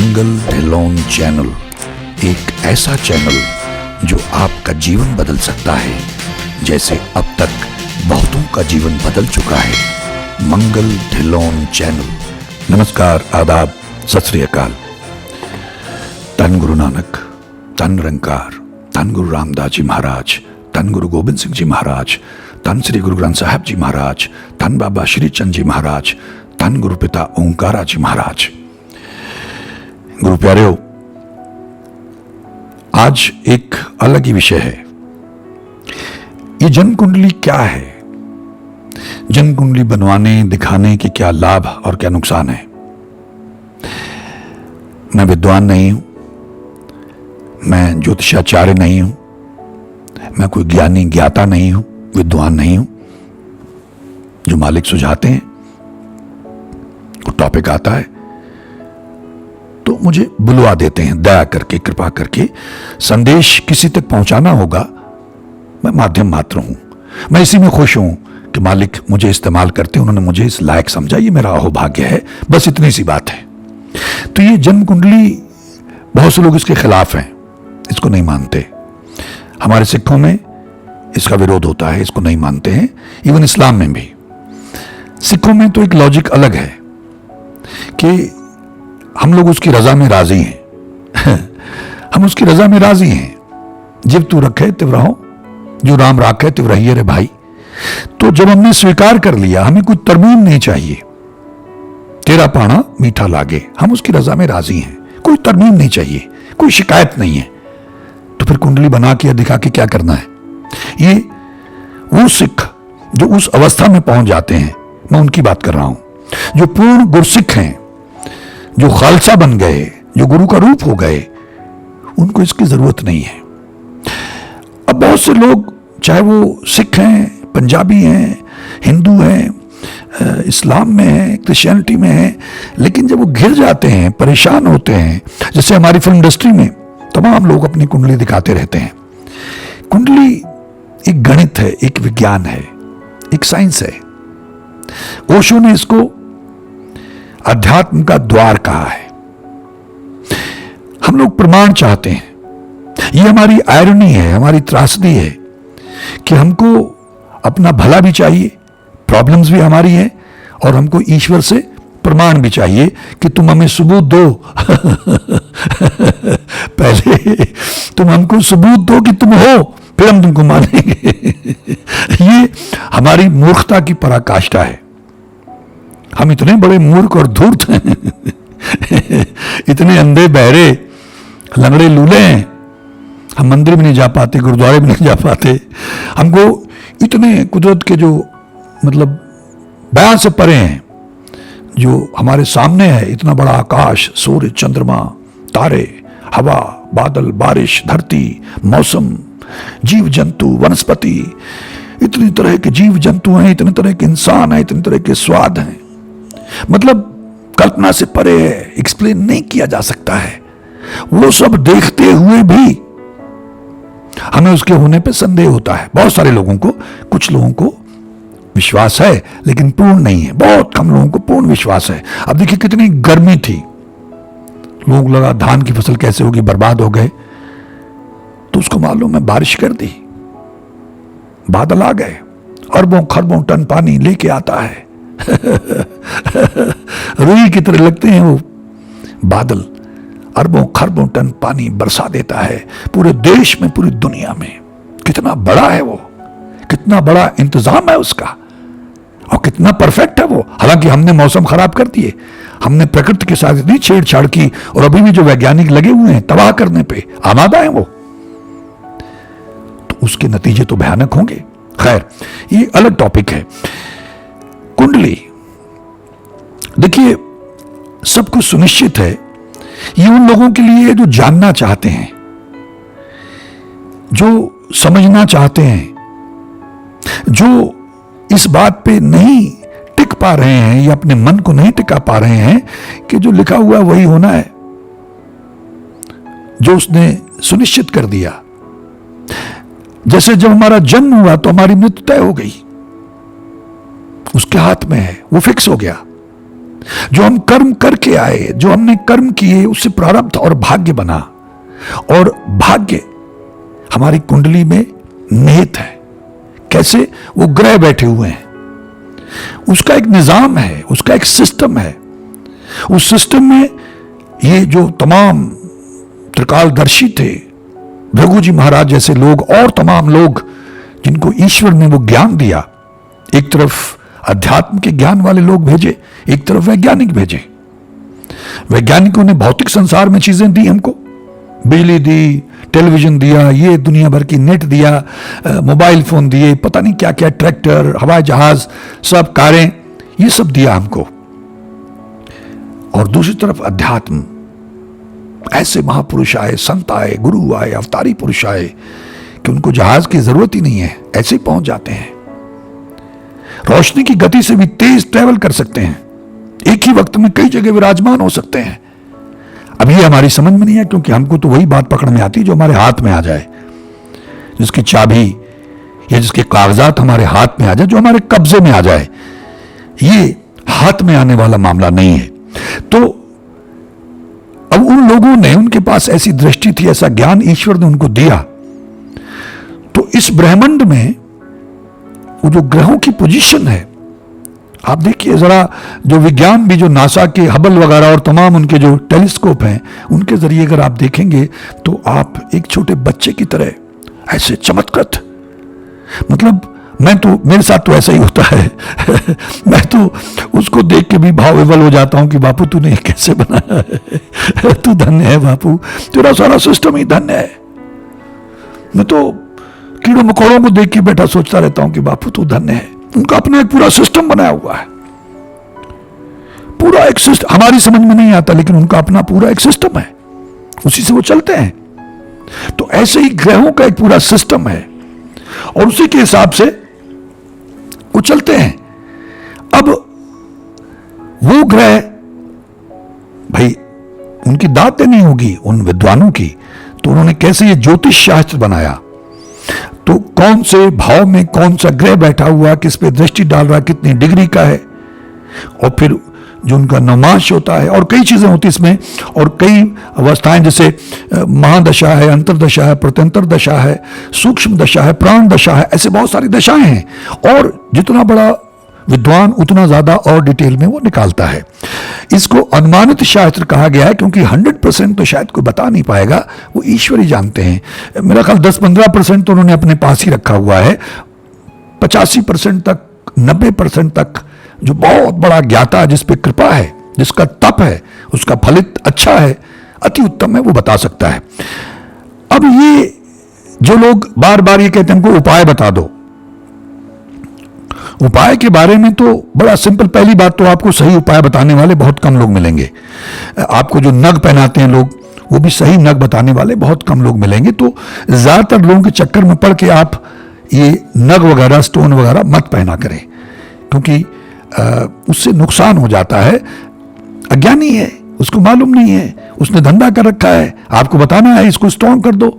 मंगल Dhillon channel एक ऐसा channel जो आपका जीवन बदल सकता है, जैसे अब तक बहुतों का जीवन बदल चुका है। मंगल ढिल्लोन चैनल। नमस्कार, आदाब, सत श्री अकाल। धन गुरु नानक, धन निरंकार, धन गुरु रामदास जी महाराज, धन गुरु गोबिंद सिंह जी महाराज, धन श्री गुरु ग्रंथ साहब जी महाराज, धन बाबा श्री चंद जी महाराज, धन गुरु पिता ओंकारा जी महाराज। गुरु प्यारेओ, आज एक अलग ही विषय है। ये जन्म कुंडली क्या है? जन्म कुंडली बनवाने दिखाने के क्या लाभ और क्या नुकसान है? मैं विद्वान नहीं हूं, मैं ज्योतिषाचार्य नहीं हूं, मैं कोई ज्ञानी ज्ञाता नहीं हूं, विद्वान नहीं हूं। जो मालिक सुझाते हैं, वो टॉपिक आता है तो मुझे बुलवा देते हैं, दया करके, कृपा करके। संदेश किसी तक पहुंचाना होगा, मैं माध्यम मात्र हूं। मैं इसी में खुश हूं कि मालिक मुझे इस्तेमाल करते, उन्होंने मुझे इस लायक समझा, ये मेरा अहोभाग्य है। बस इतनी सी बात है। तो ये जन्म कुंडली, बहुत से लोग इसके खिलाफ हैं, इसको नहीं मानते। हमारे सिखों में इसका विरोध होता है, इसको नहीं मानते हैं। इवन इस्लाम में भी। सिखों में तो एक लॉजिक अलग है कि हम लोग उसकी रजा में राजी हैं। हम उसकी रजा में राजी हैं। जिव तू रखे तिव रहो, जो राम राखे तिव रहिए रे भाई। तो जब हमने स्वीकार कर लिया, हमें कोई तरमीम नहीं चाहिए। तेरा पाना मीठा लागे, हम उसकी रजा में राजी हैं। कोई तरमीम नहीं चाहिए, कोई शिकायत नहीं है। तो फिर कुंडली बना के या दिखा के क्या करना है? ये वो सिख जो उस अवस्था में पहुंच जाते हैं, मैं उनकी बात कर रहा हूं, जो पूर्ण गुरसिख हैं, जो खालसा बन गए, जो गुरु का रूप हो गए, उनको इसकी जरूरत नहीं है। अब बहुत से लोग, चाहे वो सिख हैं, पंजाबी हैं, हिंदू हैं, इस्लाम में हैं, क्रिश्चियनिटी में हैं, लेकिन जब वो घिर जाते हैं, परेशान होते हैं, जैसे हमारी फिल्म इंडस्ट्री में तमाम लोग अपनी कुंडली दिखाते रहते हैं। कुंडली एक गणित है, एक विज्ञान है, एक साइंस है। ओशो ने इसको अध्यात्म का द्वार कहा है। हम लोग प्रमाण चाहते हैं। ये हमारी आयरनी है, हमारी त्रासदी है कि हमको अपना भला भी चाहिए, प्रॉब्लम्स भी हमारी हैं, और हमको ईश्वर से प्रमाण भी चाहिए कि तुम हमें सबूत दो। पहले तुम हमको सबूत दो कि तुम हो, फिर हम तुमको मानेंगे। ये हमारी मूर्खता की पराकाष्ठा है। हम इतने बड़े मूर्ख और धूर्त हैं, इतने अंधे बहरे लंगड़े लूले हैं, हम मंदिर में नहीं जा पाते, गुरुद्वारे में नहीं जा पाते। हमको इतने कुदरत के जो मतलब बयान से परे हैं, जो हमारे सामने है, इतना बड़ा आकाश, सूर्य, चंद्रमा, तारे, हवा, बादल, बारिश, धरती, मौसम, जीव जंतु, वनस्पति, इतनी तरह के जीव जंतु हैं, इतने तरह के इंसान हैं, इतने तरह के स्वाद हैं। मतलब कल्पना से परे है, एक्सप्लेन नहीं किया जा सकता है। वो सब देखते हुए भी हमें उसके होने पे संदेह होता है। बहुत सारे लोगों को, कुछ लोगों को विश्वास है, लेकिन पूर्ण नहीं है। बहुत कम लोगों को पूर्ण विश्वास है। अब देखिए कितनी गर्मी थी, लोग लगा धान की फसल कैसे होगी, बर्बाद हो गए। तो उसको मालूम है, बारिश कर दी, बादल आ गए, अरबों खरबों टन पानी लेके आता है। रुई की तरह लगते हैं वो बादल, अरबों खरबों टन पानी बरसा देता है पूरे देश में, पूरी दुनिया में। कितना बड़ा है वो, कितना बड़ा इंतजाम है उसका, और कितना परफेक्ट है वो। हालांकि हमने मौसम खराब कर दिए, हमने प्रकृति के साथ इतनी छेड़छाड़ की, और अभी भी जो वैज्ञानिक लगे हुए हैं तबाह करने पे, आमादा है वो, तो उसके नतीजे तो भयानक होंगे। खैर, ये अलग टॉपिक है। कुंडली देखिए, सब कुछ सुनिश्चित है। ये उन लोगों के लिए जो जानना चाहते हैं, जो समझना चाहते हैं, जो इस बात पे नहीं टिक पा रहे हैं या अपने मन को नहीं टिका पा रहे हैं कि जो लिखा हुआ वही होना है, जो उसने सुनिश्चित कर दिया। जैसे जब हमारा जन्म हुआ तो हमारी मृत्यु तय हो गई, उसके हाथ में है, वो फिक्स हो गया। जो हम कर्म करके आए, जो हमने कर्म किए, उससे प्रारब्ध और भाग्य बना, और भाग्य हमारी कुंडली में निहित है। कैसे? वो ग्रह बैठे हुए हैं, उसका एक निजाम है, उसका एक सिस्टम है। उस सिस्टम में ये जो तमाम त्रिकालदर्शी थे, भृगु जी महाराज जैसे लोग, और तमाम लोग जिनको ईश्वर ने वो ज्ञान दिया, एक तरफ अध्यात्म के ज्ञान वाले लोग भेजे, एक तरफ वैज्ञानिक भेजे। वैज्ञानिकों ने भौतिक संसार में चीजें दी हमको, बिजली दी, टेलीविजन दिया, ये दुनिया भर की नेट दिया, मोबाइल फोन दिए, पता नहीं क्या क्या, ट्रैक्टर, हवाई जहाज, सब कारें, ये सब दिया हमको। और दूसरी तरफ अध्यात्म, ऐसे महापुरुष आए, संत आए, गुरु आए, अवतारी पुरुष आए कि उनको जहाज की जरूरत ही नहीं है, ऐसे ही पहुंच जाते हैं। रोशनी की गति से भी तेज ट्रेवल कर सकते हैं, एक ही वक्त में कई जगह विराजमान हो सकते हैं। अब ये हमारी समझ में नहीं है, क्योंकि हमको तो वही बात पकड़ में आती है जो हमारे हाथ में आ जाए, जिसकी चाबी या जिसके कागजात हमारे हाथ में आ जाए, जो हमारे कब्जे में आ जाए। ये हाथ में आने वाला मामला नहीं है। तो अब उन लोगों ने, उनके पास ऐसी दृष्टि थी, ऐसा ज्ञान ईश्वर ने उनको दिया। तो इस ब्रह्मांड में वो जो ग्रहों की पोजीशन है, आप देखिए जरा, जो विज्ञान भी, जो नासा के हबल वगैरह और तमाम उनके जो टेलीस्कोप हैं, उनके जरिए अगर आप देखेंगे तो आप एक छोटे बच्चे की तरह ऐसे चमत्कृत, मतलब मैं तो, मेरे साथ तो ऐसा ही होता है मैं तो उसको देख के भी भाव विवल हो जाता हूं कि बापू तूने कैसे बनाया है तू धन्य है बापू, तेरा सारा सिस्टम ही धन्य है। मैं तो कीड़ों मकोड़ों को देख के बैठा सोचता रहता हूं कि बापू तू धन्य है। उनका अपना एक पूरा सिस्टम बनाया हुआ है, पूरा एक सिस्टम, हमारी समझ में नहीं आता, लेकिन उनका अपना पूरा एक सिस्टम है, उसी से वो चलते हैं। तो ऐसे ही ग्रहों का एक पूरा सिस्टम है और उसी के हिसाब से वो चलते हैं। अब वो ग्रह, भाई उनकी दाद देनी होगी उन विद्वानों की, तो उन्होंने कैसे ये ज्योतिष शास्त्र बनाया, तो कौन से भाव में कौन सा ग्रह बैठा हुआ, किस पे दृष्टि डाल रहा, कितनी डिग्री का है, और फिर जो उनका नवमांश होता है, और कई चीजें होती इसमें, और कई अवस्थाएं, जैसे महादशा है, अंतरदशा है, प्रत्यंतर दशा है, सूक्ष्म दशा है, प्राण दशा है, ऐसे बहुत सारी दशाएं हैं। और जितना बड़ा विद्वान उतना ज्यादा और डिटेल में वो निकालता है। इसको अनुमानित शास्त्र कहा गया है, क्योंकि 100% तो शायद कोई बता नहीं पाएगा, वो ईश्वर ही जानते हैं। मेरा ख्याल 10-15% तो उन्होंने अपने पास ही रखा हुआ है। 85% तक, 90% तक जो बहुत बड़ा ज्ञाता, जिस पे कृपा है, जिसका तप है, उसका फलित अच्छा है, अति उत्तम है, वो बता सकता है। अब ये जो लोग बार बार ये कहते हैं हमको उपाय बता दो, उपाय के बारे में तो बड़ा सिंपल, पहली बात तो आपको सही उपाय बताने वाले बहुत कम लोग मिलेंगे। आपको जो नग पहनाते हैं लोग, वो भी सही नग बताने वाले बहुत कम लोग मिलेंगे। तो ज्यादातर लोगों के चक्कर में पड़ के आप ये नग वगैरह, स्टोन वगैरह मत पहना करें, क्योंकि उससे नुकसान हो जाता है। अज्ञानी है, उसको मालूम नहीं है, उसने धंधा कर रखा है, आपको बताना है इसको स्टोन कर दो।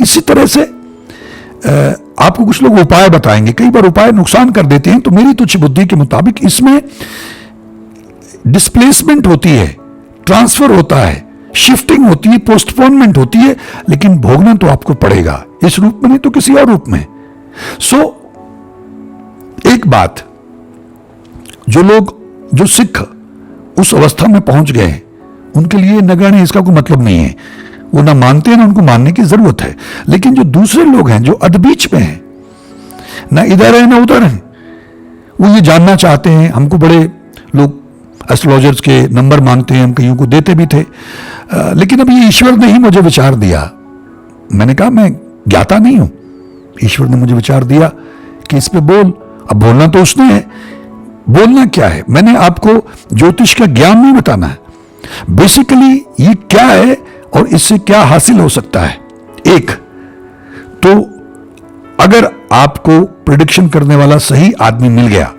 इसी तरह से आपको कुछ लोग उपाय बताएंगे, कई बार उपाय नुकसान कर देते हैं। तो मेरी तुच्छ बुद्धि के मुताबिक इसमें डिस्प्लेसमेंट होती है, ट्रांसफर होता है, शिफ्टिंग होती है, पोस्टपोनमेंट होती है, लेकिन भोगना तो आपको पड़ेगा, इस रूप में नहीं तो किसी और रूप में। एक बात, जो लोग, जो सिख उस अवस्था में पहुंच गए, उनके लिए नगण्य इसका कोई मतलब नहीं है, वो ना मानते हैं ना उनको मानने की जरूरत है। लेकिन जो दूसरे लोग हैं, जो अधबीच में हैं, ना इधर है ना उधर है, वो ये जानना चाहते हैं। हमको बड़े लोग एस्ट्रोलॉजर्स के नंबर मांगते हैं, हम कईयों को देते भी थे, लेकिन अब ये ईश्वर ने ही मुझे विचार दिया। मैंने कहा मैं ज्ञाता नहीं हूं, ईश्वर ने मुझे विचार दिया कि इस पे बोल। अब बोलना तो उसने है, बोलना क्या है, मैंने आपको ज्योतिष का ज्ञान नहीं बताना है, बेसिकली ये क्या है और इससे क्या हासिल हो सकता है। एक तो अगर आपको प्रेडिक्शन करने वाला सही आदमी मिल गया,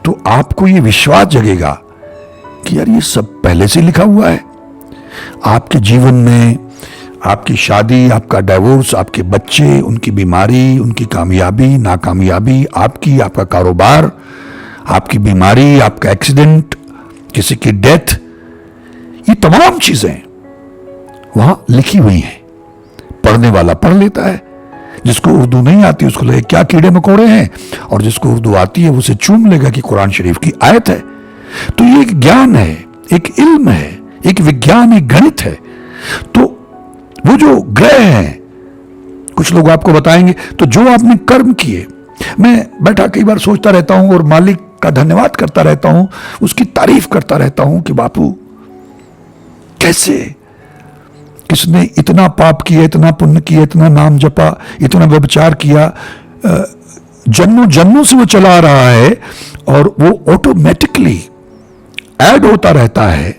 तो आपको ये विश्वास जगेगा कि यार ये सब पहले से लिखा हुआ है। आपके जीवन में आपकी शादी, आपका डाइवोर्स, आपके बच्चे, उनकी बीमारी, उनकी कामयाबी, नाकामयाबी, आपका कारोबार, आपकी बीमारी, आपका एक्सीडेंट, किसी की डेथ, ये तमाम चीजें वहां लिखी हुई हैं। पढ़ने वाला पढ़ लेता है, जिसको उर्दू नहीं आती उसको लगे क्या कीड़े मकोड़े हैं, और जिसको उर्दू आती है उसे चूम लेगा कि कुरान शरीफ की आयत है। तो ये एक ज्ञान है, एक इल्म है, एक विज्ञान, एक गणित है। तो वो जो ग्रह हैं, कुछ लोग आपको बताएंगे, तो जो आपने कर्म किए, मैं बैठा कई बार सोचता रहता हूं और मालिक का धन्यवाद करता रहता हूं, उसकी तारीफ करता रहता हूं कि बापू कैसे, किसने इतना पाप किया, इतना पुण्य किया, इतना नाम जपा, इतना व्यभिचार किया, जन्मों जन्मों से वो चला आ रहा है, और वो ऑटोमेटिकली ऐड होता रहता है,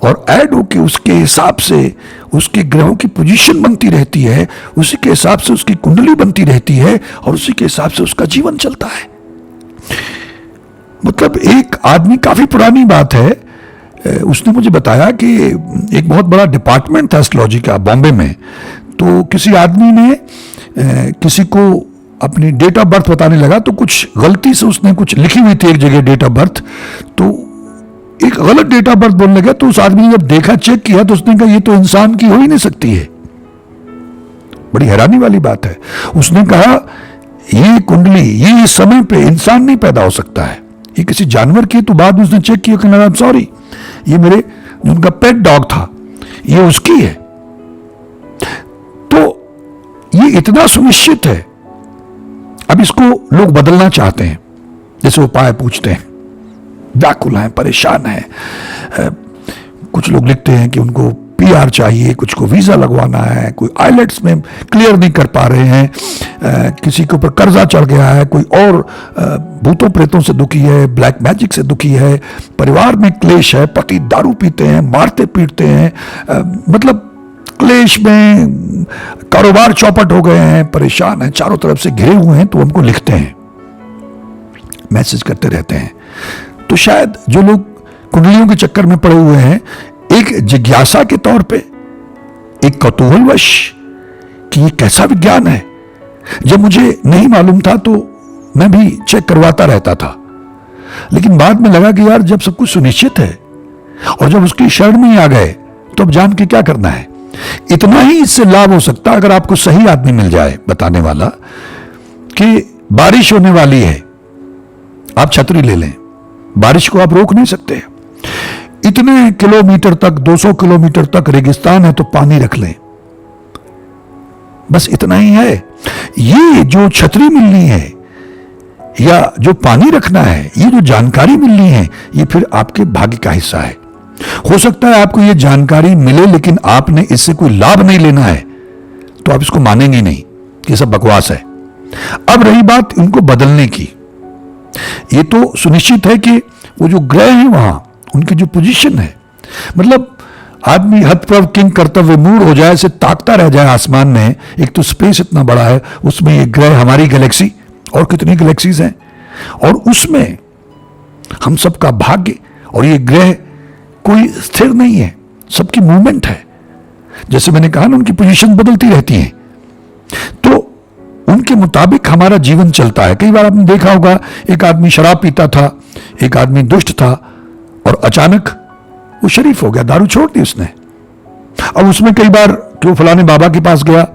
और ऐड होके उसके हिसाब से उसके ग्रहों की पोजीशन बनती रहती है, उसी के हिसाब से उसकी कुंडली बनती रहती है, और उसी के हिसाब से उसका जीवन चलता है। मतलब एक आदमी, काफी पुरानी बात है, उसने मुझे बताया कि एक बहुत बड़ा डिपार्टमेंट था एस्ट्रोलॉजी का बॉम्बे में, तो किसी आदमी ने किसी को अपनी डेट ऑफ बर्थ बताने लगा, तो कुछ गलती से उसने कुछ लिखी हुई थी एक जगह डेट ऑफ बर्थ, तो एक गलत डेट ऑफ बर्थ बोलने लगा। तो उस आदमी ने जब देखा, चेक किया, तो उसने कहा ये तो इंसान की हो ही नहीं सकती है। बड़ी हैरानी वाली बात है। उसने कहा ये कुंडली, ये समय पे इंसान नहीं पैदा हो सकता है, ये किसी जानवर की। तो बाद में उसने चेक किया, कहना सॉरी, ये मेरे उनका पेट डॉग था, ये उसकी है। तो ये इतना सुनिश्चित है। अब इसको लोग बदलना चाहते हैं, जैसे उपाय पूछते हैं, व्याकुल हैं, परेशान हैं। कुछ लोग लिखते हैं कि उनको पीआर चाहिए, कुछ को वीजा लगवाना है, कोई आइलेट्स में क्लियर नहीं कर पा रहे हैं, किसी के ऊपर कर्जा चढ़ गया है, कोई और भूतों प्रेतों से दुखी है, ब्लैक मैजिक से दुखी है, परिवार में क्लेश है, पति दारू पीते हैं, मारते पीटते हैं, मतलब क्लेश में, कारोबार चौपट हो गए हैं, परेशान हैं, चारों तरफ से घिरे हुए हैं। तो हमको लिखते हैं, मैसेज करते रहते हैं। तो शायद जो लोग कुंडलियों के चक्कर में पड़े हुए हैं, एक जिज्ञासा के तौर पे, एक कौतूहलवश कि ये कैसा विज्ञान है। जब मुझे नहीं मालूम था तो मैं भी चेक करवाता रहता था, लेकिन बाद में लगा कि यार जब सब कुछ सुनिश्चित है और जब उसकी शरण में आ गए तो अब जान के क्या करना है। इतना ही इससे लाभ हो सकता है अगर आपको सही आदमी मिल जाए बताने वाला कि बारिश होने वाली है, आप छतरी ले लें, बारिश को आप रोक नहीं सकते। इतने किलोमीटर तक, 200 किलोमीटर तक रेगिस्तान है तो पानी रख लें, बस इतना ही है। ये जो छतरी मिलनी है या जो पानी रखना है, ये जो जानकारी मिलनी है, ये फिर आपके भाग्य का हिस्सा है। हो सकता है आपको ये जानकारी मिले लेकिन आपने इससे कोई लाभ नहीं लेना है, तो आप इसको मानेंगे नहीं, ये सब बकवास है। अब रही बात इनको बदलने की, ये तो सुनिश्चित है कि वो जो ग्रह हैं वहां, उनकी जो पोजीशन है, मतलब आदमी हतप्रभ किंग कर्तव्य मूड हो जाए, से ताकता रह जाए आसमान में। एक तो स्पेस इतना बड़ा है, उसमें ये ग्रह, हमारी गैलेक्सी और कितनी गैलेक्सीज हैं, और उसमें हम सबका भाग्य, और ये ग्रह कोई स्थिर नहीं है, सबकी मूवमेंट है। जैसे मैंने कहा ना, उनकी पोजीशन बदलती रहती है, तो उनके मुताबिक हमारा जीवन चलता है। कई बार आपने देखा होगा, एक आदमी शराब पीता था, एक आदमी दुष्ट था, और अचानक वो शरीफ हो गया, दारू छोड़ दी उसने। अब उसमें कई बार क्यों फलाने बाबा के पास गया,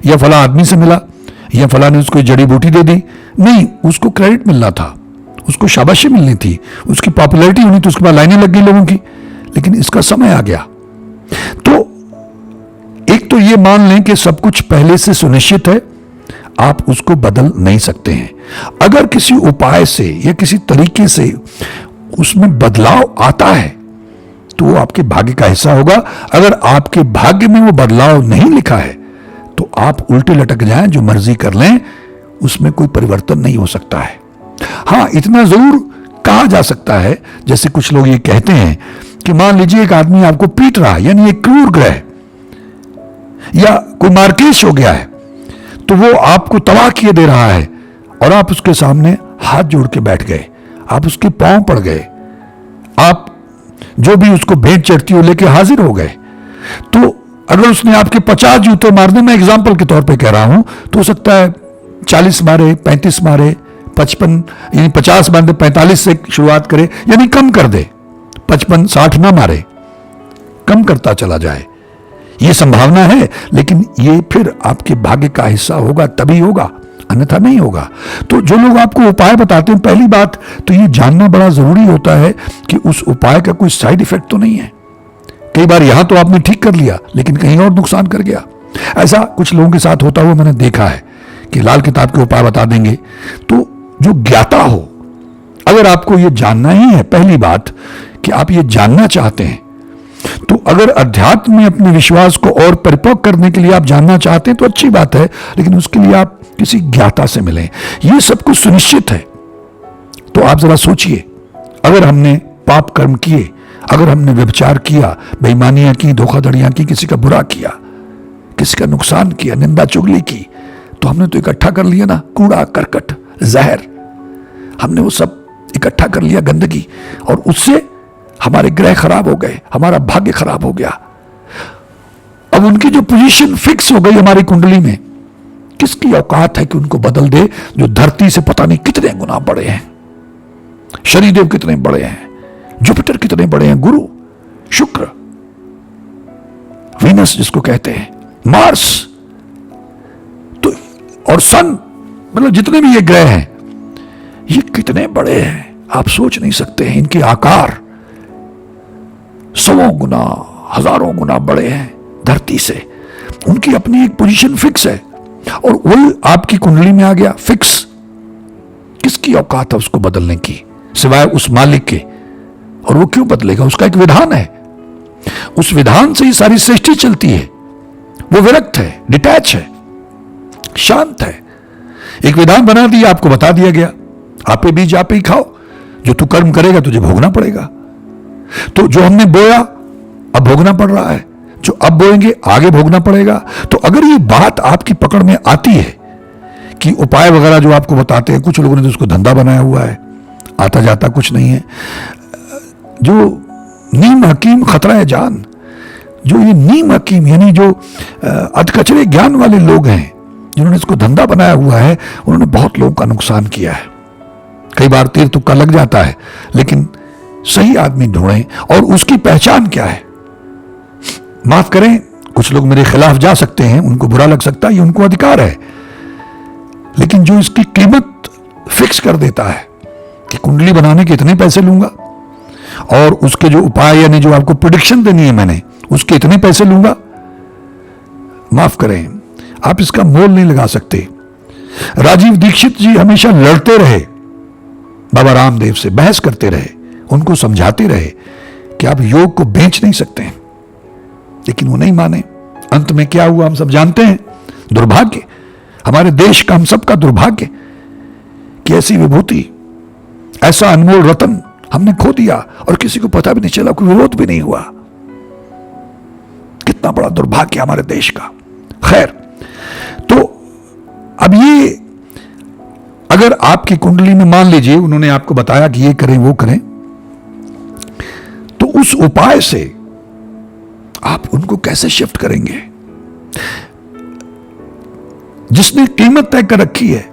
या फला आदमी से मिला, या फला ने उसको जड़ी बूटी दे दी, नहीं, उसको क्रेडिट मिलना था, उसको शाबाशी मिलनी थी, उसकी पॉपुलैरिटी होनी थी, उसके बाद लाइनें लग गई लोगों की, लेकिन इसका समय आ गया। तो एक तो ये मान लें कि सब कुछ पहले से सुनिश्चित है, आप उसको बदल नहीं सकते हैं। अगर किसी उपाय से या किसी तरीके से उसमें बदलाव आता है तो वो आपके भाग्य का हिस्सा होगा। अगर आपके भाग्य में वो बदलाव नहीं लिखा है तो आप उल्टे लटक जाएं, जो मर्जी कर लें, उसमें कोई परिवर्तन नहीं हो सकता है। हाँ, इतना जरूर कहा जा सकता है, जैसे कुछ लोग ये कहते हैं कि मान लीजिए एक आदमी आपको पीट रहा है, यानी एक क्रूर ग्रह या कोई मारकेश हो गया है, तो वो आपको तबाह किए दे रहा है, और आप उसके सामने हाथ जोड़ के बैठ गए, आप उसके पांव पड़ गए, आप जो भी उसको भेंट चढ़ती हो लेके हाजिर हो गए। तो अगर उसने आपके 50 जूते मार दे, मैं एग्जाम्पल के तौर पे कह रहा हूं, तो हो सकता है 40 मारे, 35 मारे, 55 यानी 50 बांधे 45 से शुरुआत करे, यानी कम कर दे, 55-60 ना मारे, कम करता चला जाए, ये संभावना है। लेकिन ये फिर आपके भाग्य का हिस्सा होगा तभी होगा, अन्यथा नहीं होगा। तो जो लोग आपको उपाय बताते हैं, पहली बात तो ये जानना बड़ा जरूरी होता है कि उस उपाय का कोई साइड इफेक्ट तो नहीं है। कई बार यहां तो आपने ठीक कर लिया लेकिन कहीं और नुकसान कर गया। ऐसा कुछ लोगों के साथ होता हुआ मैंने देखा है कि लाल किताब के उपाय बता देंगे। तो जो ज्ञाता हो, अगर आपको यह जानना ही है, पहली बात कि आप ये जानना चाहते हैं, तो अगर अध्यात्म में अपने विश्वास को और परिपक्व करने के लिए आप जानना चाहते हैं तो अच्छी बात है, लेकिन उसके लिए आप किसी ज्ञाता से मिलें। ये सब कुछ सुनिश्चित है। तो आप जरा सोचिए, अगर हमने पाप कर्म किए, अगर हमने व्यभिचार किया, बेईमानियां की, धोखाधड़ियां की, किसी का बुरा किया, किसी का नुकसान किया, निंदा चुगली की, तो हमने तो इकट्ठा कर लिया ना, कूड़ा करकट जहर, हमने वो सब इकट्ठा कर लिया, गंदगी, और उससे हमारे ग्रह खराब हो गए, हमारा भाग्य खराब हो गया। अब उनकी जो पोजीशन फिक्स हो गई हमारी कुंडली में, किसकी औकात है कि उनको बदल दे, जो धरती से पता नहीं कितने गुना बड़े हैं, शनिदेव कितने बड़े हैं, जुपिटर कितने बड़े हैं, गुरु, शुक्र, वीनस जिसको कहते हैं, मार्स, तो और सन, मतलब जितने भी ये ग्रह हैं, ये कितने बड़े हैं आप सोच नहीं सकते हैं। इनके आकार 100 गुना, हजारों गुना बड़े हैं धरती से। उनकी अपनी एक पोजीशन फिक्स है और वही आपकी कुंडली में आ गया फिक्स। किसकी औकात है उसको बदलने की, सिवाय उस मालिक के। और वो क्यों बदलेगा? उसका एक विधान है, उस विधान से ही सारी सृष्टि चलती है। वो विरक्त है, डिटैच है, शांत है। एक विधान बना दिया, आपको बता दिया गया, आपे बीज आपे ही खाओ, जो तू कर्म करेगा तुझे भोगना पड़ेगा। तो जो हमने बोया अब भोगना पड़ रहा है, जो अब बोएंगे आगे भोगना पड़ेगा। तो अगर ये बात आपकी पकड़ में आती है कि उपाय वगैरह जो आपको बताते हैं, कुछ लोगों ने तो उसको धंधा बनाया हुआ है, आता जाता कुछ नहीं है। जो नीम हकीम खतरा है जान, जो ये नीम हकीम यानी जो अधकचरे ज्ञान वाले लोग हैं, जिन्होंने इसको धंधा बनाया हुआ है, उन्होंने बहुत लोगों का नुकसान किया है। कई बार तीर तुक्का लग जाता है, लेकिन सही आदमी ढूंढें। और उसकी पहचान क्या है? माफ करें, कुछ लोग मेरे खिलाफ जा सकते हैं, उनको बुरा लग सकता है, ये उनको अधिकार है। लेकिन जो इसकी कीमत फिक्स कर देता है कि कुंडली बनाने के इतने पैसे लूंगा और उसके जो उपाय यानी जो आपको प्रेडिक्शन देनी है मैंने, उसके इतने पैसे लूंगा, माफ करें, आप इसका मोल नहीं लगा सकते। राजीव दीक्षित जी हमेशा लड़ते रहे बाबा रामदेव से, बहस करते रहे, उनको समझाते रहे कि आप योग को बेच नहीं सकते हैं, लेकिन वो नहीं माने। अंत में क्या हुआ हम सब जानते हैं। दुर्भाग्य, हमारे देश का, हम सबका दुर्भाग्य कि ऐसी विभूति, ऐसा अनमोल रतन हमने खो दिया और किसी को पता भी नहीं चला, कोई विरोध भी नहीं हुआ। कितना बड़ा दुर्भाग्य हमारे देश का। खैर, तो अब ये अगर आपकी कुंडली में मान लीजिए उन्होंने आपको बताया कि ये करें वो करें, तो उस उपाय से आप उनको कैसे शिफ्ट करेंगे? जिसने कीमत तय कर रखी है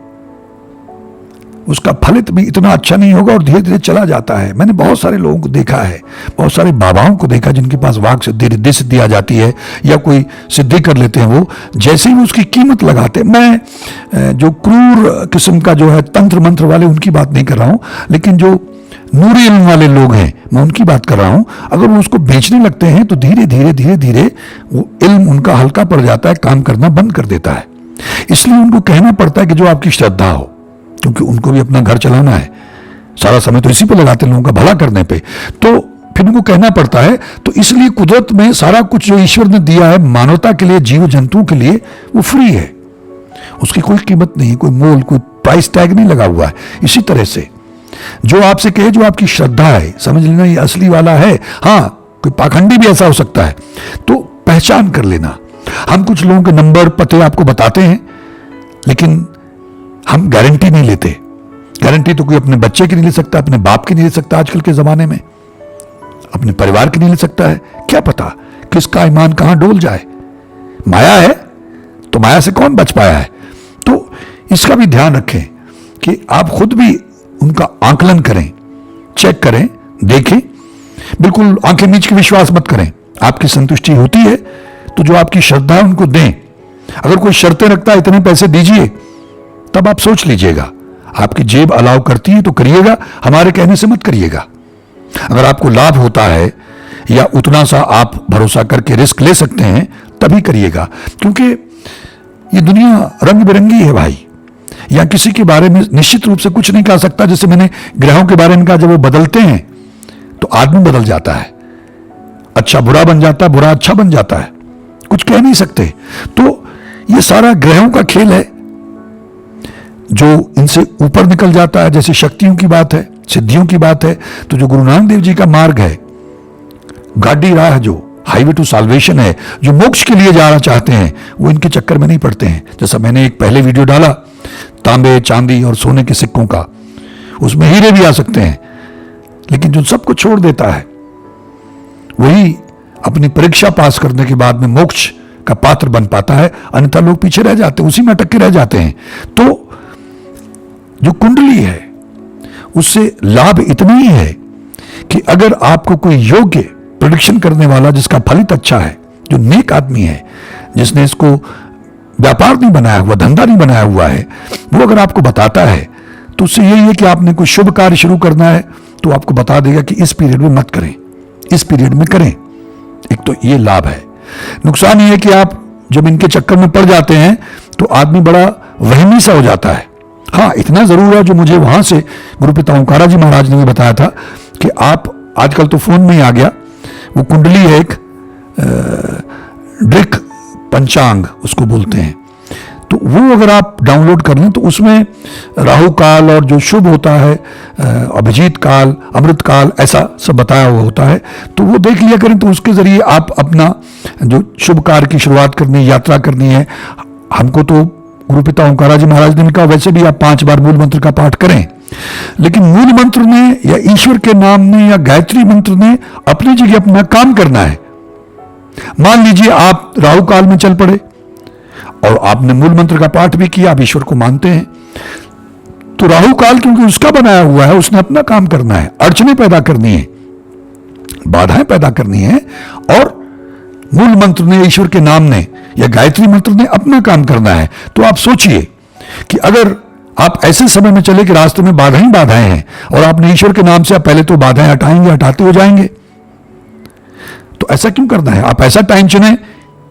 उसका फलित भी इतना अच्छा नहीं होगा और धीरे धीरे चला जाता है। मैंने बहुत सारे लोगों को देखा है, बहुत सारे बाबाओं को देखा जिनके पास वाक सिद्धि, रिद्धि सिद्धि आ जाती है या कोई सिद्धि कर लेते हैं, वो जैसे ही उसकी कीमत लगाते, मैं जो क्रूर किस्म का जो है तंत्र मंत्र वाले उनकी बात नहीं कर रहा हूं, लेकिन जो नूरी इल्म वाले लोग हैं मैं उनकी बात कर रहा हूं। अगर वो उसको बेचने लगते हैं तो धीरे धीरे धीरे धीरे वो इल्म उनका हल्का पड़ जाता है, काम करना बंद कर देता है। इसलिए उनको कहना पड़ता है कि जो आपकी श्रद्धा हो, क्योंकि उनको भी अपना घर चलाना है, सारा समय तो इसी पे लगाते हैं लोगों का भला करने पे, तो फिर उनको कहना पड़ता है। तो इसलिए कुदरत में सारा कुछ जो ईश्वर ने दिया है मानवता के लिए, जीव जंतुओं के लिए, वो फ्री है, उसकी कोई कीमत नहीं, कोई मोल, कोई प्राइस टैग नहीं लगा हुआ है। इसी तरह से जो आपसे कहे जो आपकी श्रद्धा है, समझ लेना ये असली वाला है। हाँ, कोई पाखंडी भी ऐसा हो सकता है, तो पहचान कर लेना। हम कुछ लोगों के नंबर पते आपको बताते हैं, लेकिन हम गारंटी नहीं लेते। गारंटी तो कोई अपने बच्चे की नहीं ले सकता, अपने बाप की नहीं ले सकता, आजकल के जमाने में अपने परिवार की नहीं ले सकता है। क्या पता किसका ईमान कहां डोल जाए। माया है तो माया से कौन बच पाया है। तो इसका भी ध्यान रखें कि आप खुद भी उनका आकलन करें, चेक करें, देखें। बिल्कुल आंखें मीच के विश्वास मत करें। आपकी संतुष्टि होती है तो जो आपकी श्रद्धा है उनको दें। अगर कोई शर्तें रखता है इतने पैसे दीजिए, तब आप सोच लीजिएगा। आपकी जेब अलाउ करती है तो करिएगा, हमारे कहने से मत करिएगा। अगर आपको लाभ होता है या उतना सा आप भरोसा करके रिस्क ले सकते हैं तभी करिएगा, क्योंकि ये दुनिया रंग बिरंगी है भाई। या किसी के बारे में निश्चित रूप से कुछ नहीं कह सकता। जैसे मैंने ग्रहों के बारे में कहा, जब वो बदलते हैं तो आदमी बदल जाता है, अच्छा बुरा बन जाता है, बुरा अच्छा बन जाता है, कुछ कह नहीं सकते। तो ये सारा ग्रहों का खेल है जो इनसे ऊपर निकल जाता है। जैसे शक्तियों की बात है, सिद्धियों की बात है, तो जो गुरु नानक देव जी का मार्ग है, गाड़ी राह, जो हाईवे टू साल्वेशन है, जो मोक्ष के लिए जाना चाहते हैं, वो इनके चक्कर में नहीं पड़ते हैं। जैसा मैंने एक पहले वीडियो डाला तांबे चांदी और सोने के सिक्कों का, उसमें हीरे भी आ सकते हैं, लेकिन जो सबको छोड़ देता है वही अपनी परीक्षा पास करने के बाद में मोक्ष का पात्र बन पाता है। अन्यथा लोग पीछे रह जाते हैं, उसी में अटक के रह जाते हैं। तो जो कुंडली है उससे लाभ इतना ही है कि अगर आपको कोई योग्य प्रेडिक्शन करने वाला, जिसका फलित अच्छा है, जो नेक आदमी है, जिसने इसको व्यापार नहीं बनाया हुआ, धंधा नहीं बनाया हुआ है, वो अगर आपको बताता है तो उससे यही है कि आपने कोई शुभ कार्य शुरू करना है तो आपको बता देगा कि इस पीरियड में मत करें, इस पीरियड में करें। एक तो ये लाभ है। नुकसान ये है कि आप जब इनके चक्कर में पड़ जाते हैं तो आदमी बड़ा वहमी सा हो जाता है। हाँ, इतना जरूर है, जो मुझे वहां से गुरुपिता ओंकारा जी महाराज ने भी बताया था कि आप आजकल तो फोन में ही आ गया, वो कुंडली है एक ड्रिक पंचांग उसको बोलते हैं, तो वो अगर आप डाउनलोड कर लें तो उसमें राहु काल और जो शुभ होता है, अभिजीत काल, अमृत काल, ऐसा सब बताया हुआ होता है। तो वो देख लिया करें, तो उसके जरिए आप अपना जो शुभ कार्य की शुरुआत करनी, यात्रा करनी है। हमको तो गुरुपिता ओंकारा जी महाराज ने कहा वैसे भी आप 5 बार मूल मंत्र का पाठ करें, लेकिन मूल मंत्र ने या ईश्वर के नाम ने या गायत्री मंत्र ने अपनी जगह अपना काम करना है। मान लीजिए आप राहु काल में चल पड़े और आपने मूल मंत्र का पाठ भी किया, आप ईश्वर को मानते हैं, तो राहु काल क्योंकि उसका बनाया हुआ है, उसने अपना काम करना है, अड़चने पैदा करनी है, बाधाएं पैदा करनी है, और मूल मंत्र ने, ईश्वर के नाम ने या गायत्री मंत्र ने अपना काम करना है। तो आप सोचिए कि अगर आप ऐसे समय में चले कि रास्ते में बाधाएं ही बाधाएं हैं और आपने ईश्वर के नाम से आप पहले तो बाधाएं हटाएंगे, हटाते हो जाएंगे, तो ऐसा क्यों करना है? आप ऐसा टाइम चुने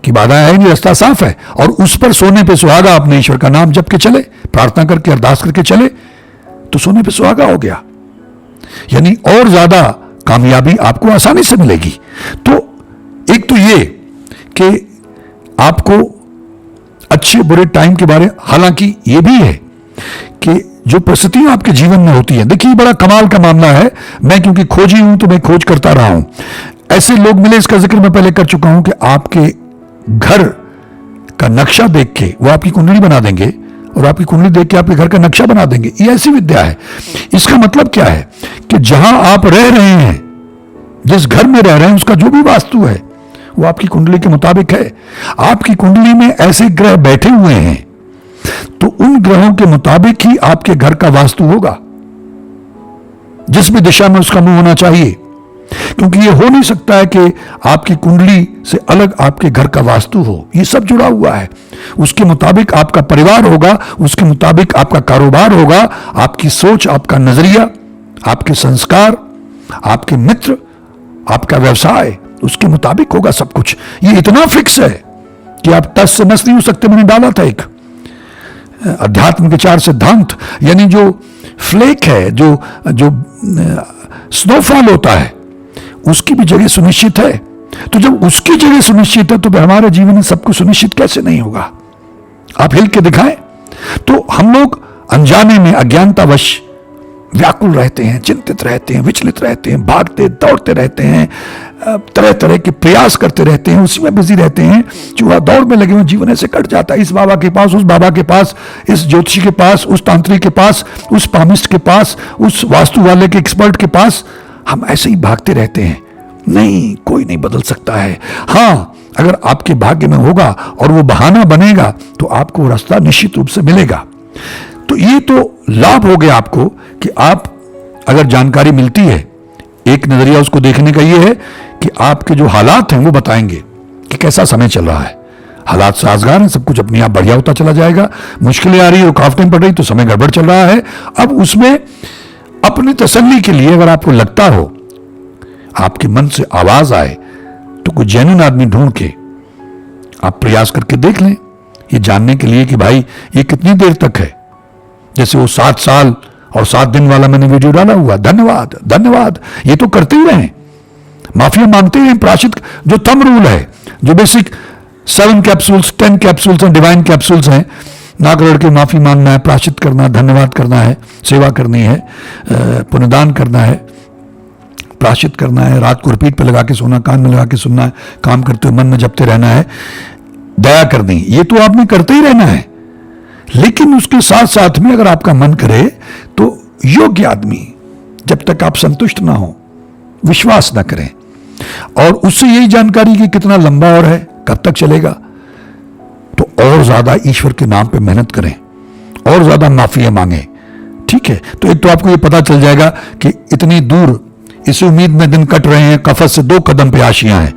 कि बाधाएं आएंगी, रास्ता साफ है, और उस पर सोने पे सुहागा आपने ईश्वर का नाम जप के चले, प्रार्थना करके अरदास करके चले, तो सोने पे सुहागा हो गया। यानी और ज्यादा कामयाबी आपको आसानी से मिलेगी। तो एक तो ये कि आपको अच्छे बुरे टाइम के बारे, हालांकि ये भी है कि जो परिस्थितियां आपके जीवन में होती हैं, देखिए बड़ा कमाल का मामला है। मैं क्योंकि खोजी हूं तो मैं खोज करता रहा हूं। ऐसे लोग मिले, इसका जिक्र मैं पहले कर चुका हूं, कि आपके घर का नक्शा देख के वो आपकी कुंडली बना देंगे और आपकी कुंडली देख के आपके घर का नक्शा बना देंगे। ये ऐसी विद्या है। इसका मतलब क्या है कि जहां आप रह रहे हैं, जिस घर में रह रहे हैं, उसका जो भी वास्तु है वो आपकी कुंडली के मुताबिक है। आपकी कुंडली में ऐसे ग्रह बैठे हुए हैं तो उन ग्रहों के मुताबिक ही आपके घर का वास्तु होगा, जिस भी दिशा में उसका मुंह होना चाहिए। क्योंकि ये हो नहीं सकता है कि आपकी कुंडली से अलग आपके घर का वास्तु हो। ये सब जुड़ा हुआ है। उसके मुताबिक आपका परिवार होगा, उसके मुताबिक आपका कारोबार होगा, आपकी सोच, आपका नजरिया, आपके संस्कार, आपके मित्र, आपका व्यवसाय, उसके मुताबिक होगा सब कुछ। ये इतना फिक्स है कि आप टस से नस नहीं हो सकते। मैंने डाला था एक अध्यात्म के 4 सिद्धांत, यानी जो फ्लेक है, जो स्नोफॉल होता है, उसकी भी जगह सुनिश्चित है। तो जब उसकी जगह सुनिश्चित है तो हमारे जीवन में सब कुछ सुनिश्चित कैसे नहीं होगा? आप हिल के दिखाएं। तो हम लोग अनजाने में, अज्ञानतावश व्याकुल रहते हैं, चिंतित रहते हैं, विचलित रहते हैं, भागते दौड़ते रहते हैं, तरह तरह के प्रयास करते रहते हैं, उसी में बिजी रहते हैं, चूहा दौड़ में लगे हुए, जीवन ऐसे कट जाता है। इस बाबा के पास, उस बाबा के पास, इस ज्योतिषी के पास, उस तांत्रिक के पास, उस पामिस्ट के पास, उस वास्तु वाले के एक्सपर्ट के पास, हम ऐसे ही भागते रहते हैं। नहीं, कोई नहीं बदल सकता है। हाँ, अगर आपके भाग्य में होगा और वो बहाना बनेगा तो आपको रास्ता निश्चित रूप से मिलेगा। तो ये तो लाभ हो गया आपको कि आप अगर जानकारी मिलती है, एक नजरिया उसको देखने का ये है कि आपके जो हालात हैं वो बताएंगे कि कैसा समय चल रहा है। हालात साजगार हैं, सब कुछ अपने आप बढ़िया होता चला जाएगा, मुश्किलें आ रही, रुकावटें पड़ रही तो समय गड़बड़ चल रहा है। अब उसमें अपनी तसल्ली के लिए अगर आपको लगता हो, आपके मन से आवाज आए, तो कोई जेन्युइन आदमी ढूंढ के आप प्रयास करके देख लें, ये जानने के लिए कि भाई ये कितनी देर तक है। जैसे वो 7 साल और 7 दिन वाला मैंने वीडियो डाला हुआ, धन्यवाद धन्यवाद, ये तो करते ही रहें, माफिया मांगते हैं। प्रायश्चित जो थंब रूल है, जो बेसिक 7 कैप्सूल्स 10 कैप्सूल्स हैं, डिवाइन कैप्सूल्स हैं, नाक रगड़ के माफी मांगना है, प्रायश्चित करना, धन्यवाद करना है, सेवा करनी है, पुण्यदान करना है, प्रायश्चित करना है, रात को रिपीट पे लगा के सोना, कान में लगा के सुनना है, काम करते हुए मन में जपते रहना है, दया करनी, ये तो आपने करते ही रहना है। लेकिन उसके साथ साथ में अगर आपका मन करे तो योग्य आदमी, जब तक आप संतुष्ट ना हो, विश्वास ना करें और उससे यही जानकारी कि कितना लंबा और है, कब तक चलेगा, तो और ज्यादा ईश्वर के नाम पे मेहनत करें, और ज्यादा माफिया मांगे। ठीक है, तो एक तो आपको ये पता चल जाएगा कि इतनी दूर इसी उम्मीद में दिन कट रहे हैं, कफस से 2 कदम पे आशियां हैं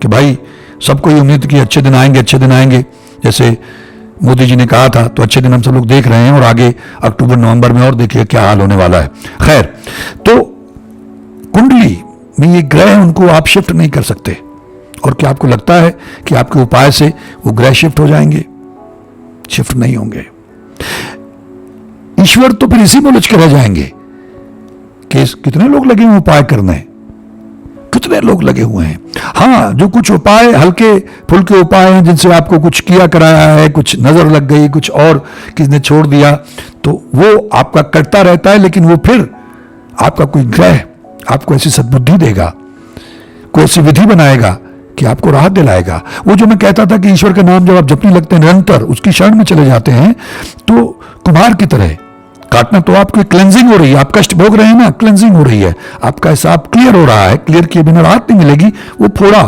कि भाई सबको ये उम्मीद की अच्छे दिन आएंगे, अच्छे दिन आएंगे। जैसे मोदी जी ने कहा था, तो अच्छे दिन हम सब लोग देख रहे हैं और आगे अक्टूबर नवंबर में और देखिए क्या हाल होने वाला है। खैर, तो कुंडली में ये ग्रह उनको आप शिफ्ट नहीं कर सकते। और क्या आपको लगता है कि आपके उपाय से वो ग्रह शिफ्ट हो जाएंगे? शिफ्ट नहीं होंगे। ईश्वर तो फिर इसी में उलझ के रह जाएंगे कि कितने लोग लगे हुए उपाय करने, कितने लोग लगे हुए हैं। हाँ, जो कुछ उपाय हल्के फुल्के उपाय हैं जिनसे आपको कुछ किया कराया है, कुछ नजर लग गई, कुछ और किसने छोड़ दिया, तो वो आपका करता रहता है। लेकिन वो फिर आपका कोई ग्रह आपको ऐसी सद्बुद्धि देगा, कोई ऐसी विधि बनाएगा कि आपको राहत दिलाएगा। वो जो मैं कहता था कि ईश्वर का नाम जब आप जपने लगते हैं, निरंतर उसकी शरण में चले जाते हैं, तो कुम्हार की तरह काटना तो आपकी क्लेंजिंग हो रही है, आप कष्ट भोग रहे हैं ना, क्लेंजिंग हो रही है, आपका हिसाब क्लियर हो रहा है। क्लियर किए बिना राहत नहीं मिलेगी। वो फोड़ा,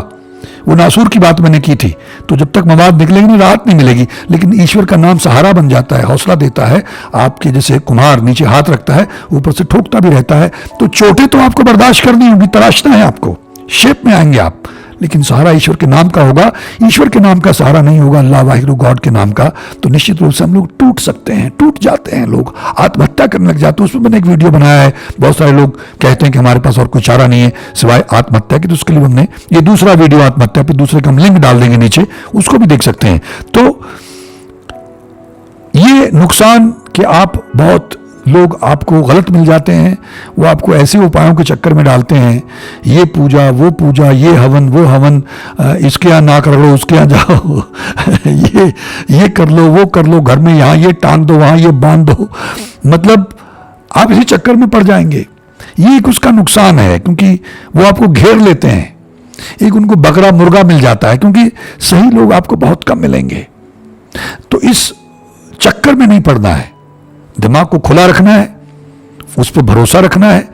वो नासूर की बात मैंने की थी, तो जब तक मवाद निकलेगी नहीं, राहत नहीं मिलेगी। लेकिन ईश्वर का नाम सहारा बन जाता है, हौसला देता है। आपके जैसे कुम्हार नीचे हाथ रखता है, ऊपर से ठोकता भी रहता है, तो चोटें तो आपको बर्दाश्त करनी होगी, तराशना है आपको, शेप में आएंगे आप, लेकिन सहारा ईश्वर के नाम का होगा। ईश्वर के नाम का सहारा नहीं होगा, अल्लाह वाहिगुरु गॉड के नाम का, तो निश्चित रूप से हम लोग टूट सकते हैं, टूट जाते हैं, लोग आत्महत्या करने लग जाते हैं। उसमें मैंने एक वीडियो बनाया है, बहुत सारे लोग कहते हैं कि हमारे पास और कोई चारा नहीं है सिवाय आत्महत्या की, तो उसके लिए हमने ये दूसरा वीडियो आत्महत्या पे, दूसरे का हम लिंक डाल देंगे नीचे, उसको भी देख सकते हैं। तो ये नुकसान कि आप बहुत लोग आपको गलत मिल जाते हैं, वो आपको ऐसे उपायों के चक्कर में डालते हैं, ये पूजा वो पूजा, ये हवन वो हवन, इसके यहाँ ना कर लो, उसके यहाँ जाओ ये कर लो, वो कर लो, घर में यहाँ ये टांग दो, वहाँ ये बांध दो, मतलब आप इसी चक्कर में पड़ जाएंगे। ये एक उसका नुकसान है, क्योंकि वो आपको घेर लेते हैं। एक उनको बकरा मुर्गा मिल जाता है, क्योंकि सही लोग आपको बहुत कम मिलेंगे। तो इस चक्कर में नहीं पड़ना है, दिमाग को खुला रखना है, उस पर भरोसा रखना है,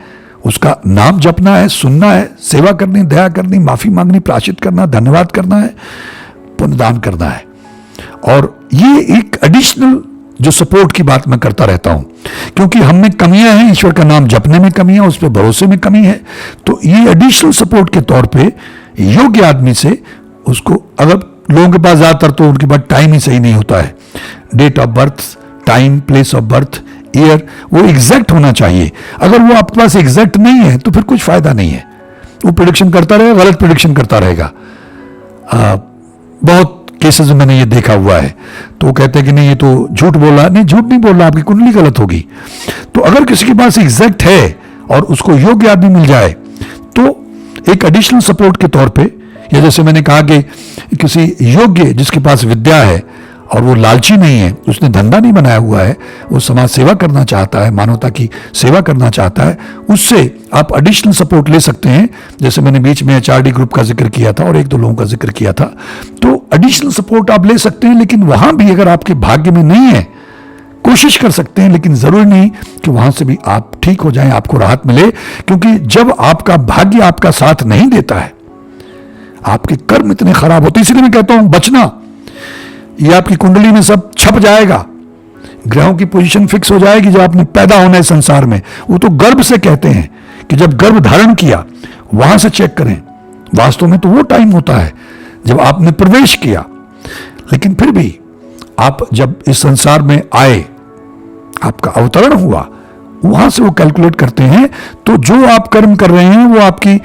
उसका नाम जपना है, सुनना है, सेवा करनी, दया करनी, माफी मांगनी, प्रायश्चित करना, धन्यवाद करना है, पुण्यदान करना है। और ये एक एडिशनल जो सपोर्ट की बात मैं करता रहता हूं, क्योंकि हम में कमियां हैं, ईश्वर का नाम जपने में कमियां, उस पर भरोसे में कमी है। तो ये एडिशनल सपोर्ट के तौर पे योग्य आदमी से उसको, अगर लोगों के पास ज्यादातर तो उनके पास टाइम ही सही नहीं होता है, date of birth, time, place of birth, year, वो एग्जैक्ट होना चाहिए। अगर वो आपके पास एग्जैक्ट नहीं है तो फिर कुछ फायदा नहीं है। वो प्रेडिक्शन करता रहेगा, गलत प्रेडिक्शन करता रहेगा। बहुत केसेस में मैंने ये देखा हुआ है। तो वो कहते हैं कि नहीं ये तो झूठ बोल रहा है। नहीं, झूठ नहीं बोल रहा, आपकी कुंडली गलत होगी। तो अगर किसी के पास एग्जैक्ट है और उसको योग्य आदमी मिल जाए, तो एक एडिशनल सपोर्ट के तौर पे, या जैसे मैंने कहा कि किसी योग्य जिसके पास विद्या है और वो लालची नहीं है, उसने धंधा नहीं बनाया हुआ है, वो समाज सेवा करना चाहता है, मानवता की सेवा करना चाहता है, उससे आप एडिशनल सपोर्ट ले सकते हैं। जैसे मैंने बीच में HRD ग्रुप का जिक्र किया था और 1-2 लोगों का जिक्र किया था। तो एडिशनल सपोर्ट आप ले सकते हैं, लेकिन वहां भी अगर आपके भाग्य में नहीं है, कोशिश कर सकते हैं, लेकिन जरूरी नहीं कि वहां से भी आप ठीक हो जाएं, आपको राहत मिले। क्योंकि जब आपका भाग्य आपका साथ नहीं देता है, आपके कर्म इतने खराब होते हैं। इसलिए मैं कहता हूं बचना, ये आपकी कुंडली में सब छप जाएगा। ग्रहों की पोजीशन फिक्स हो जाएगी जब आपने पैदा होना है संसार में। वो तो गर्भ से कहते हैं कि जब गर्भ धारण किया वहां से चेक करें, वास्तव में तो वो टाइम होता है जब आपने प्रवेश किया। लेकिन फिर भी आप जब इस संसार में आए, आपका अवतरण हुआ, वहां से वो कैलकुलेट करते हैं। तो जो आप कर्म कर रहे हैं वो आपकी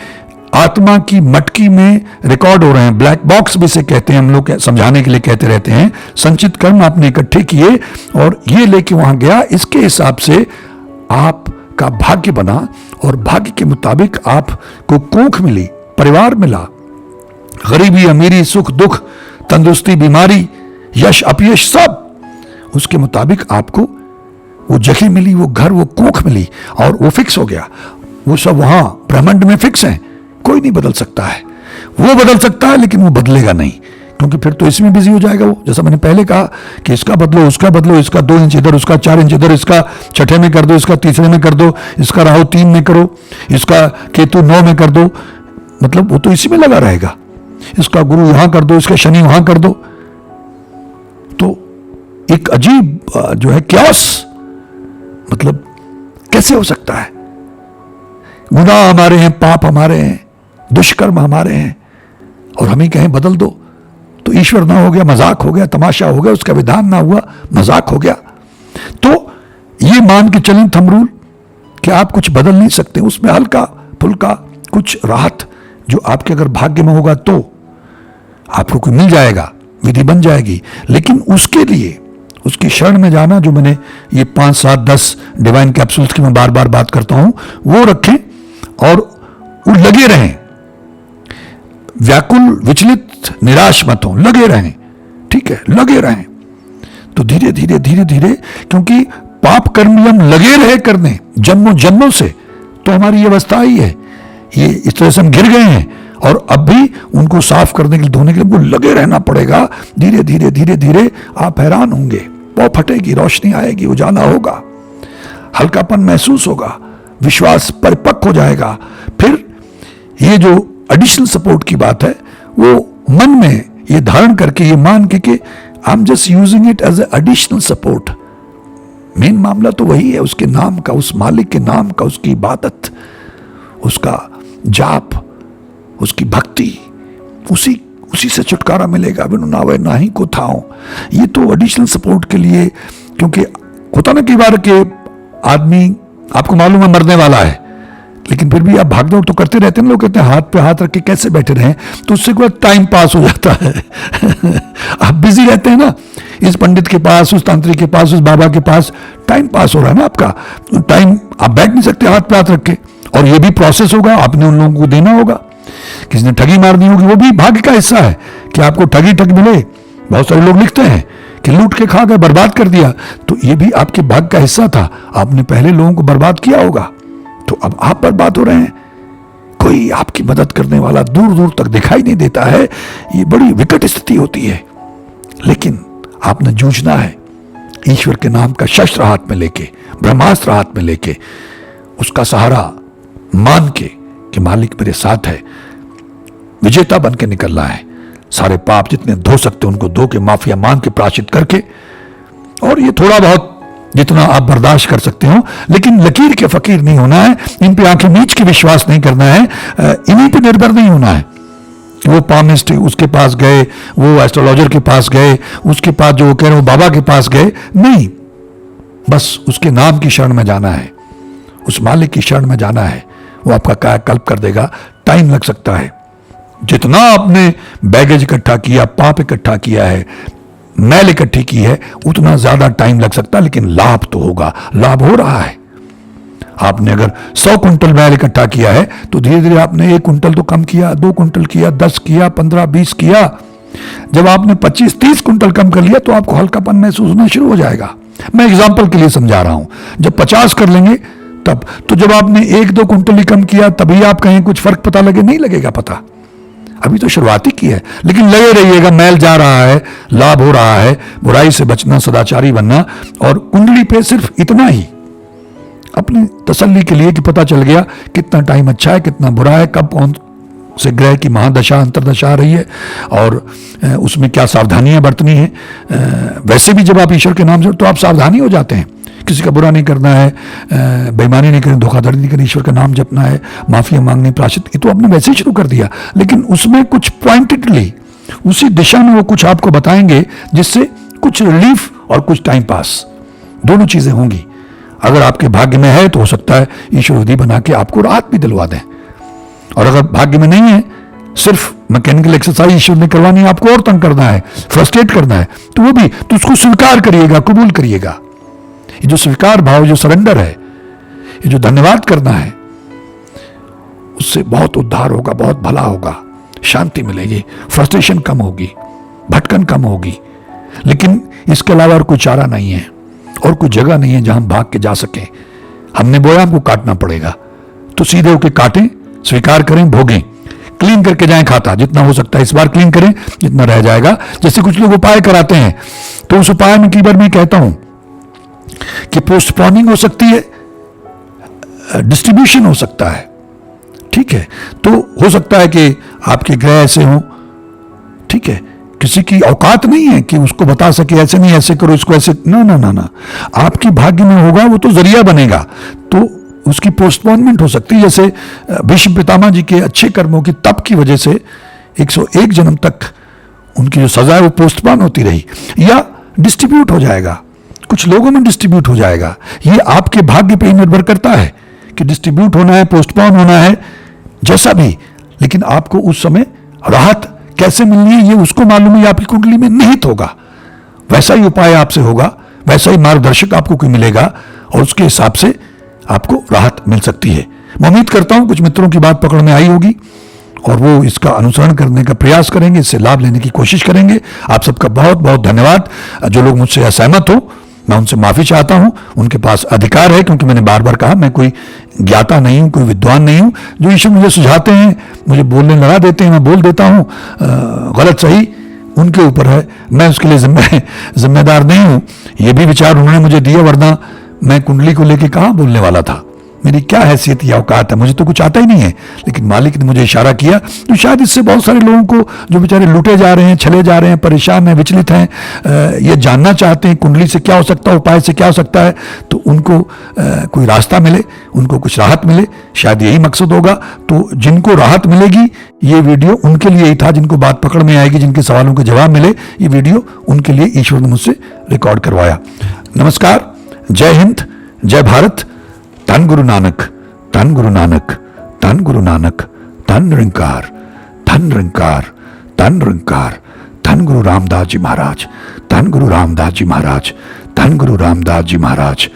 आत्मा की मटकी में रिकॉर्ड हो रहे हैं। ब्लैक बॉक्स भी से कहते हैं, हम लोग समझाने के लिए कहते रहते हैं। संचित कर्म आपने इकट्ठे किए और ये लेके वहां गया, इसके हिसाब से आपका भाग्य बना और भाग्य के मुताबिक आपको कोख मिली, परिवार मिला, गरीबी अमीरी, सुख दुख, तंदुरुस्ती बीमारी, यश अपयश, सब उसके मुताबिक आपको वो जगह मिली, वो घर, वो कोख मिली और वो फिक्स हो गया। वो सब वहां ब्रह्मांड में फिक्स है, कोई नहीं बदल सकता है। वो बदल सकता है लेकिन वो बदलेगा नहीं, क्योंकि फिर तो इसमें बिजी हो जाएगा वो। जैसा मैंने पहले कहा कि इसका बदलो, उसका बदलो, इसका 2 इंच इधर, उसका 4 इंच इधर, इसका छठे में कर दो, इसका तीसरे में कर दो, इसका राहु 3 में करो, इसका केतु 9 में कर दो, मतलब वो तो इसी में लगा रहेगा। इसका गुरु यहां कर दो, इसका शनि वहां कर दो। तो एक अजीब जो है क्यास, मतलब कैसे हो सकता है? गुनाह हमारे हैं, पाप हमारे हैं, दुष्कर्म हमारे हैं और हम ही कहें बदल दो तो ईश्वर ना हो गया, मजाक हो गया, तमाशा हो गया, उसका विधान ना हुआ, मजाक हो गया। तो ये मान के चलें थंब रूल कि आप कुछ बदल नहीं सकते। उसमें हल्का फुल्का कुछ राहत जो आपके अगर भाग्य में होगा तो आपको कोई मिल जाएगा, विधि बन जाएगी। लेकिन उसके लिए उसकी शरण में जाना, जो मैंने ये 5, 7, 10 डिवाइन कैप्सूल्स की मैं बार बार बात करता हूं, वो रखें और वो लगे रहें। व्याकुल, विचलित, निराश मत हो, लगे रहें, ठीक है, लगे रहें। तो धीरे धीरे धीरे धीरे, क्योंकि पाप कर्म हम लगे रहे करने जन्मों जन्मों से, तो हमारी ये अवस्था ही है। ये इस तरह से हम गिर गए हैं और अब भी उनको साफ करने के लिए, धोने के लिए लगे रहना पड़ेगा। धीरे धीरे धीरे धीरे आप हैरान होंगे, वो फटेगी, रोशनी आएगी, उजाला होगा, हल्कापन महसूस होगा, विश्वास परिपक्व हो जाएगा। फिर ये जो एडिशनल सपोर्ट की बात है, वो मन में ये धारण करके, ये मान के I am just using it as additional support. Main मामला तो वही है, उसके नाम का, उस मालिक के नाम का, उसकी इबादत, उसका जाप, उसकी भक्ति, उसी से छुटकारा मिलेगा। बिनु नावे ना ही को थाओ, ये तो एडिशनल सपोर्ट के लिए। क्योंकि होता ना कई बार के आदमी आपको मालूम है मरने वाला है, लेकिन फिर भी आप भागदौड़ तो करते रहते हैं। लोग कहते हैं हाथ पे हाथ रख के कैसे बैठे रहें, तो उससे कोई टाइम पास हो जाता है। आप बिजी रहते हैं ना, इस पंडित के पास, उस तांत्रिक के पास, उस बाबा के पास, टाइम पास हो रहा है ना आपका। टाइम आप बैठ नहीं सकते हाथ पे हाथ रख के, और ये भी प्रोसेस होगा, आपने उन लोगों को देना होगा। किसी ने ठगी मार दी होगी, वो भी भाग्य का हिस्सा है कि आपको ठगी ठग मिले। बहुत सारे लोग लिखते हैं कि लूट के खा गए, बर्बाद कर दिया, तो ये भी आपके भाग्य का हिस्सा था। आपने पहले लोगों को बर्बाद किया होगा, तो अब आप बर्बाद हो रहे हैं। कोई आपकी मदद करने वाला दूर दूर तक दिखाई नहीं देता है। ये बड़ी विकट स्थिति होती है, लेकिन आपने जूझना है ईश्वर के नाम का शस्त्र हाथ में लेके, ब्रह्मास्त्र हाथ में लेके, उसका सहारा मान के कि मालिक मेरे साथ है। विजेता बन के निकलना है। सारे पाप जितने धो सकते उनको धो के, माफिया मांग के, प्रायश्चित करके, और ये थोड़ा बहुत जितना आप बर्दाश्त कर सकते हो, लेकिन लकीर के फकीर नहीं होना है। इन पे आंखें नीच के विश्वास नहीं करना है, इन्हीं पे निर्भर नहीं होना है। वो पामिस्ट उसके पास गए, वो एस्ट्रोलॉजर के पास गए, उसके पास जो कह रहे हो बाबा के पास गए, नहीं, बस उसके नाम की शरण में जाना है, उस मालिक की शरण में जाना है। वो आपका कायाकल्प कर देगा। टाइम लग सकता है, जितना आपने बैगेज इकट्ठा किया, पाप इकट्ठा किया है, मैल इकट्ठी की है, उतना ज्यादा टाइम लग सकता है, लेकिन लाभ तो होगा। लाभ हो रहा है। आपने अगर 100 कुंटल मैल इकट्ठा किया है तो धीरे धीरे आपने 1 कुंटल तो कम किया, 2 कुंटल किया, 10 किया, 15, 20 किया। जब आपने 25, 30 कुंटल कम कर लिया तो आपको हल्कापन महसूस होना शुरू हो जाएगा। मैं एग्जाम्पल के लिए समझा रहा हूं। जब 50 कर लेंगे तब, तो जब आपने 1-2 कुंटल ही कम किया तभी आप कहें कुछ फर्क पता लगे, नहीं लगेगा पता। अभी तो शुरुआती की है, लेकिन लगे रहिएगा। मैल जा रहा है, लाभ हो रहा है, बुराई से बचना, सदाचारी बनना। और कुंडली पे सिर्फ इतना ही अपनी तसल्ली के लिए कि पता चल गया कितना टाइम अच्छा है, कितना बुरा है, कब कौन से ग्रह की महादशा अंतरदशा आ रही है और उसमें क्या सावधानियां बरतनी है। वैसे भी जब आप ईश्वर के नाम से तो आप सावधानी हो जाते हैं, किसी का बुरा नहीं करना है, बेईमानी नहीं करनी, धोखाधड़ी नहीं करनी, ईश्वर का नाम जपना है, माफिया मांगनी, प्रायश्चित, ये तो आपने वैसे ही शुरू कर दिया। लेकिन उसमें कुछ पॉइंटेडली उसी दिशा में वो कुछ आपको बताएंगे जिससे कुछ रिलीफ और कुछ टाइम पास दोनों चीजें होंगी। अगर आपके भाग्य में है तो हो सकता है ईश्वर विधि बना के आपको राहत भी दिलवा दें, और अगर भाग्य में नहीं है, सिर्फ मैकेनिकल एक्सरसाइज ईश्वर ने करवानी है, आपको और तंग करना है, फ्रस्ट्रेट करना है, तो वो भी, तो उसको स्वीकार करिएगा, कबूल करिएगा। ये जो स्वीकार भाव, जो सरेंडर है, ये जो धन्यवाद करना है, उससे बहुत उद्धार होगा, बहुत भला होगा, शांति मिलेगी, फ्रस्ट्रेशन कम होगी, भटकन कम होगी। लेकिन इसके अलावा और कोई चारा नहीं है और कोई जगह नहीं है जहां हम भाग के जा सकें। हमने बोया, हमको काटना पड़ेगा, तो सीधे होके काटें, स्वीकार करें, भोगें, क्लीन करके जाएं खाता, जितना हो सकता है इस बार क्लीन करें, जितना रह जाएगा। जैसे कुछ लोग उपाय कराते हैं, तो उस उपाय में कई बार मैं कहता हूं कि पोस्टपोनिंग हो सकती है, डिस्ट्रीब्यूशन हो सकता है, ठीक है। तो हो सकता है कि आपके ग्रह ऐसे हों, ठीक है, किसी की औकात नहीं है कि उसको बता सके ऐसे नहीं, ऐसे करो, इसको ऐसे, ना ना ना ना, आपकी भाग्य में होगा, वो तो जरिया बनेगा, तो उसकी पोस्टपोनमेंट हो सकती है। जैसे भीष्म पितामह जी के अच्छे कर्मों की तप की वजह से 101 जन्म तक उनकी जो सजा है वो पोस्टपोन होती रही, या डिस्ट्रीब्यूट हो जाएगा, कुछ लोगों में डिस्ट्रीब्यूट हो जाएगा। ये आपके भाग्य पे ही निर्भर करता है कि डिस्ट्रीब्यूट होना है, पोस्टपोन होना है, जैसा भी। लेकिन आपको उस समय राहत कैसे मिलनी है ये उसको मालूम है, आपकी कुंडली में निहित होगा। वैसा ही उपाय आपसे होगा, वैसा ही मार्गदर्शक आपको कोई मिलेगा, और उसके हिसाब से आपको राहत मिल सकती है। मैं उम्मीद करता हूं कुछ मित्रों की बात पकड़ में आई होगी और वो इसका अनुसरण करने का प्रयास करेंगे, इससे लाभ लेने की कोशिश करेंगे। आप सबका बहुत बहुत धन्यवाद। जो लोग मुझसे असहमत हो, मैं उनसे माफी चाहता हूं, उनके पास अधिकार है, क्योंकि मैंने बार बार कहा मैं कोई ज्ञाता नहीं हूं, कोई विद्वान नहीं हूं। जो ईश्वर मुझे सुझाते हैं, मुझे बोलने लगा देते हैं, मैं बोल देता हूं, गलत सही उनके ऊपर है, मैं उसके लिए जिम्मेदार नहीं हूं। ये भी विचार उन्होंने मुझे दिया, वरना मैं कुंडली को लेके कहां बोलने वाला था, मेरी क्या हैसियत या औकात है, मुझे तो कुछ आता ही नहीं है। लेकिन मालिक ने मुझे इशारा किया, तो शायद इससे बहुत सारे लोगों को जो बेचारे लूटे जा रहे हैं, छले जा रहे हैं, परेशान हैं, विचलित हैं, ये जानना चाहते हैं कुंडली से क्या हो सकता है, उपाय से क्या हो सकता है, तो उनको कोई रास्ता मिले, उनको कुछ राहत मिले, शायद यही मकसद होगा। तो जिनको राहत मिलेगी, ये वीडियो उनके लिए ही था, जिनको बात पकड़ में आएगी, जिनके सवालों के जवाब मिले, ये वीडियो उनके लिए ईश्वर ने मुझसे रिकॉर्ड करवाया। नमस्कार, जय हिंद, जय भारत, धन गुरु नानक, धन गुरु नानक, धन गुरु नानक, धन निरंकार, धन निरंकार, धन निरंकार, धन गुरु रामदास जी महाराज, धन गुरु रामदास जी महाराज, धन गुरु रामदास जी महाराज,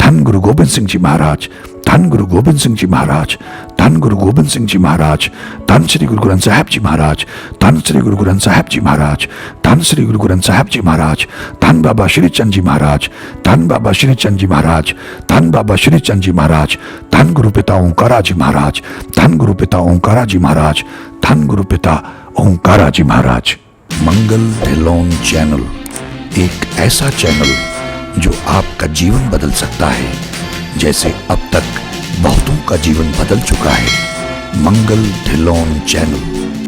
धन गुरु गोबिंद सिंह जी महाराज, धन गुरु गोबिंद सिंह जी महाराज, धन गुरु गोबिंद सिंह जी महाराज, धन श्री गुरु ग्रंथ साहिब जी महाराज, धन श्री गुरु ग्रंथ साहिब जी महाराज, धन श्री गुरु ग्रंथ साहिब जी महाराज, धन बाबा श्री चंद जी महाराज, धन बाबा श्री चंद जी महाराज, धन बाबा श्री चंद जी महाराज, धन गुरु पिता ओंकारा जी महाराज, धन गुरु पिता ओंकारा जी महाराज, धन गुरु पिता ओंकारा जी महाराज। मंगल ढिल्लोन चैनल एक ऐसा चैनल जो आपका जीवन बदल सकता है, जैसे अब तक बहुतों का जीवन बदल चुका है। मंगल ढिल्लोन चैनल।